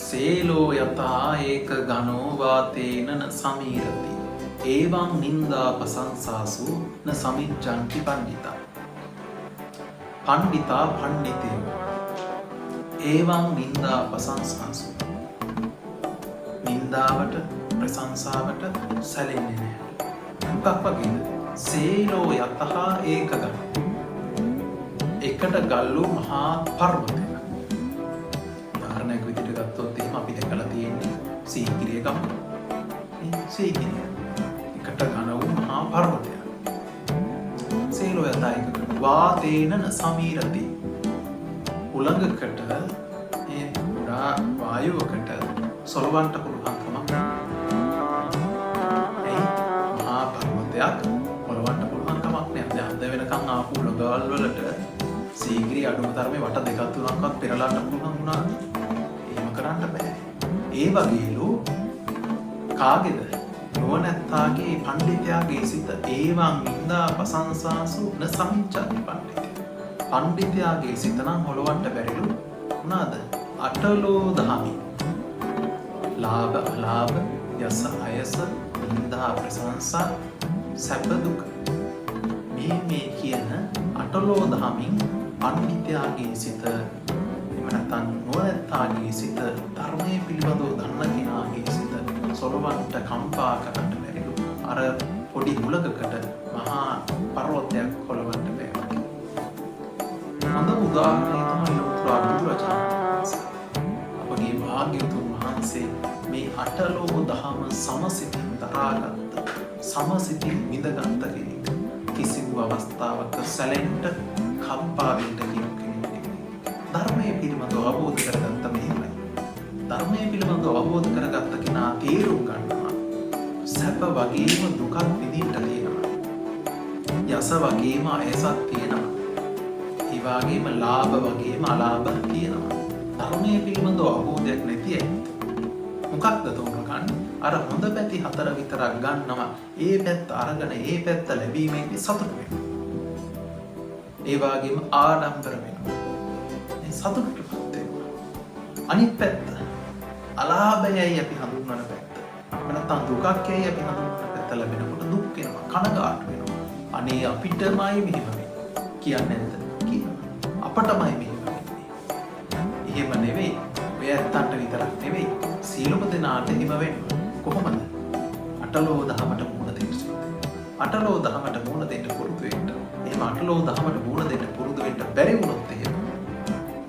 සේලෝ යතා ඒක ගනෝ වාතේන න සමීරති. ඒවං නින්දා පසංසාසු න සමිච්ඡන්ති පණ්ඩිතා. පණ්ඩිතා පණ්ඩිතයෝ ඒවං නින්දා පසංසාසු. නින්දාවට ප්‍රශංසාවට සැලෙන්නේ නැහැ. මොකක් වගේද? සේලෝ යතහා ඒක ගන. එකට ගල්ලු මහා පර්වතයක්. උදාහරණයක් විදිහට ගත්තොත් එහෙම අපි දැකලා තියෙන්නේ සීගිරිය ගම. සීගිරිය. එකට ගන වූ මහා පර්වතයක්. සේලෝ යතා ඒක ගන. වාතේන සමීරති. උලඟකට ඒ පුරා වායුවකට සොලවන්ට පුළුවන්කමක් නැහැ. මහා පර්වතයක් මොලවන්න පුළුවන් කමක් නෑ. දැන් අද වෙනකන් ආපු ලොගවල් වලට සීගිරි අඩුම තරමේ වට දෙකක් තුනක්වත් පෙරලන්න පුළුවන් වුණාද? එහෙම කරන්න බෑ. ඒ වගේලු කාගේද? නුවණැත්තාගේ පඬිතයාගේ සිත ඒවං නින්දා පසංසාසු න සමිච්ඡති පඬිතය. පඬිතයාගේ සිත නම් හොලවන්න බැරිලු වුණාද? අටලෝ දහමි. ලාභ අලාභ යස අයස නින්දා ප්‍රශංසා සැප දුක මේ කියන අටලෝ දහමින් පණ්ඩිතයාගේ සිත එහෙම නැත්නම් නුවණැත්තාගේ සිත ධර්මයේ පිළිබඳව දන්න කෙනාගේ සිත සොලවන්ට කම්පා කරන්න බැරිලු. අර පොඩි හුලඟකට මහා පර්වතයක් කොලවන්න බෑ වගේ. හොඳ උදාහරණයක් තමයි ලෝතුරා බුදුරජාණන් වහන්සේ. අපගේ භාග්‍යවතුන් වහන්සේ මේ අටලෝ දහම සමසිතින් දරාගත්ත සමසිතින් විඳගත්ත කෙනෙක්. කිසිදු අවස්ථාවක සැලෙන්ට කම්පා වෙන්න කියන කෙනෙක්. ධර්මයේ පිළිබඳව අවබෝධ කරගත්ත මෙහෙමයි. ධර්මයේ පිළිබඳව අවබෝධ කරගත්ත කෙනා තේරුම් ගන්නවා සැප වගේම දුකක් විඳින්න තියෙනවා. යස වගේම අයසක් තියෙනවා. ඒ වගේම ලාභ වගේම අලාභ තියෙනවා. ධර්මයේ පිළිබඳව අවබෝධයක් නැති අය මොකක්ද තෝරගන්නේ? අර හොඳ පැති හතර විතරක් ගන්නවා. ඒ පැත්ත අරගෙන ඒ පැත්ත ලැබීමේදී සතුට වෙනවා. ඒ වගේම ආඩම්බර වෙනවා. මේ සතුටටපත් වෙනවා. අනිත් පැත්ත අලාභයයි අපි හඳුන්වන පැත්ත. නැත්නම් දුකක්යයි අපි හඳුන්වන පැත්ත ලැබෙනකොට දුක් වෙනවා. කනගාටු වෙනවා. අනේ අපිටමයි මෙහෙම වෙන්නේ. කියන්නේ නැද්ද? කියනවා. අපටමයි මෙහෙම වෙන්නේ. එහෙම නෙවෙයි. ඔය ඇත්තන්ට විතරක් නෙවෙයි. සියලුම දෙනාට හිම වෙනවා. කොහොමද? අටලෝ දහමට මුහුණ දෙන්න. අටලෝ දහමට මුහුණ දෙන්න පුරුදු වෙන්න. එහෙම අටලෝ දහමට මුහුණ දෙන්න පුරුදු වෙන්න බැරි වුණොත් එහෙම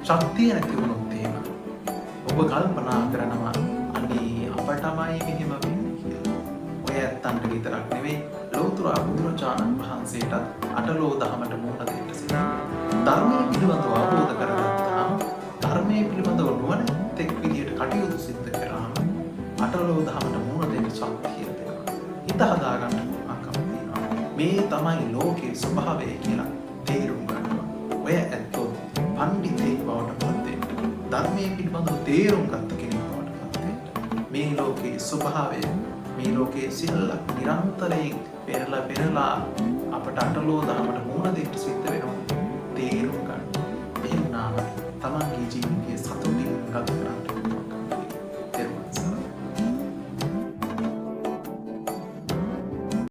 ශක්තිය නැති වුණොත් එහෙම ඔබ කල්පනා කරනවා අනේ අපටමයි මෙහෙම වෙන්නේ කියලා. ඔය ඇත්තන්ට විතරක් නෙවෙයි ලෝතුරා බුදුරජාණන් වහන්සේටත් අටලෝ දහමට මුහුණ දෙන්න සිදුවෙනවා. ධර්මයේ පිළිබඳව අවබෝධ කරගත්තාම ධර්මයේ පිළිබඳව නුවණැත්තෙක් විදියට කටයුතු සිද්ධ කරාම අටලෝ දහමට මුහුණ දෙන්න ශක්තිය දෙනවා. හිත හදාගන්න පුළුවන්කම තියෙනවා. මේ තමයි ලෝකයේ ස්වභාවය කියලා තේරුම් ගන්නවා. ඔය ඇත්තෝ පඬිතෙක් බවට පත් වෙන්න. ධර්මයේ පිළිබඳව තේරුම් ගත්ත කෙනෙක් බවට පත් වෙන්න. මේ ලෝකයේ ස්වභාවය මේ ලෝකයේ සියල්ලක් නිරන්තරයෙන් පෙරලා අපට අටලෝ දහමට මුහුණ දෙන්න සිද්ධ වෙනවා. තේරුම් ගන්න. එහෙම නාම තමන්ගේ ජීවිතයේ සතුටින් ගත කරන්න